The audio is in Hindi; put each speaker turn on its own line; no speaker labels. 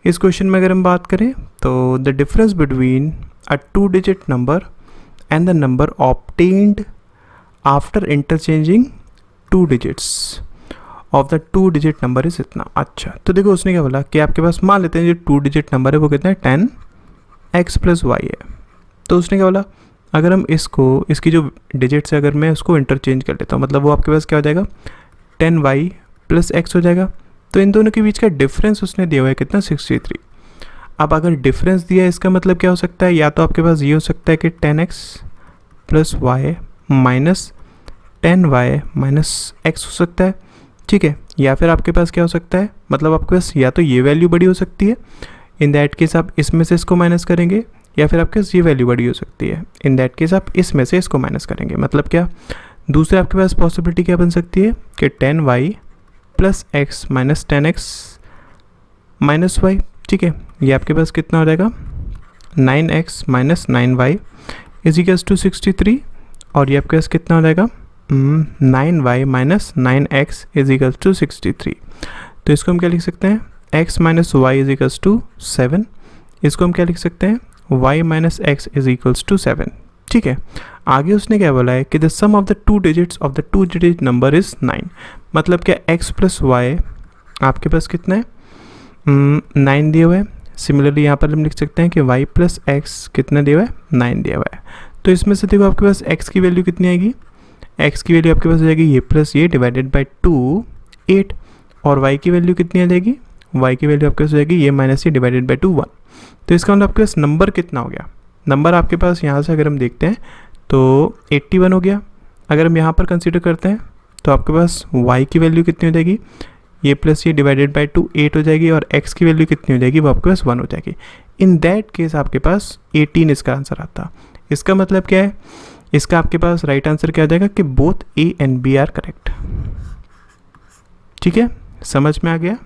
इस क्वेश्चन में अगर हम बात करें तो the difference between a 2 digit number and the number obtained after interchanging 2 digits of the 2 digit number is इतना। अच्छा, तो देखो उसने क्या बोला कि आपके पास मान लेते हैं जो 2 डिजिट नंबर है वो कितना है 10x + y है। तो उसने क्या बोला, अगर हम इसकी जो डिजिट्स है अगर मैं उसको इंटरचेंज कर लेता हूँ, मतलब वो आपके पास क्या हो जाएगा 10y + x हो जाएगा। तो इन दोनों के बीच का डिफरेंस उसने दिया हुआ है कितना 63। अब अगर डिफरेंस दिया है इसका मतलब क्या हो सकता है, या तो आपके पास ये हो सकता है कि 10x + y minus 10y minus x हो सकता है, ठीक है। या फिर आपके पास क्या हो सकता है, मतलब आपके पास या तो ये वैल्यू बड़ी हो सकती है, इन दैट केस आप इसमें से इसको माइनस करेंगे, या फिर आपके पास ये वैल्यू बड़ी हो सकती है, इन दैट केस आप इसमें से इसको माइनस करेंगे। मतलब क्या, दूसरे आपके पास पॉसिबिलिटी क्या बन सकती है कि 10y + x minus 10x minus y, ठीक है। ये आपके पास कितना हो जाएगा 9x minus 9y equals to 63, और ये आपके पास कितना हो जाएगा 9y minus 9x equals to 63। तो इसको हम क्या लिख सकते हैं, x minus y equals to 7। इसको हम क्या लिख सकते हैं, y minus x equals to 7, ठीक है। आगे उसने क्या बोला है कि the sum of the 2 digits of the 2 digit number is 9। मतलब क्या x + y आपके पास कितना है 9 दिया हुआ है। सिमिलरली यहाँ पर हम लिख सकते हैं कि y + x कितना दिया हुआ है 9 दिया हुआ है। तो इसमें से देखो आपके पास x की वैल्यू कितनी आएगी, x की वैल्यू आपके पास हो जाएगी ये प्लस ये डिवाइडेड बाई 2 8, और y की वैल्यू कितनी आ जाएगी, y की वैल्यू आपके पास हो जाएगी ये माइनस ये डिवाइडेड बाई 2 1। तो इसका मतलब आपके पास नंबर कितना हो गया, नंबर आपके पास यहाँ से अगर हम देखते हैं तो 81 हो गया। अगर हम यहाँ पर कंसीडर करते हैं तो आपके पास y की वैल्यू कितनी हो जाएगी, ये प्लस ये डिवाइडेड बाई 2 8 हो जाएगी, और x की वैल्यू कितनी हो जाएगी वो आपके पास 1 हो जाएगी। इन दैट केस आपके पास 18 इसका आंसर आता। इसका मतलब क्या है, इसका आपके पास राइट आंसर क्या आ जाएगा कि both A and B are correct. ठीक है, समझ में आ गया।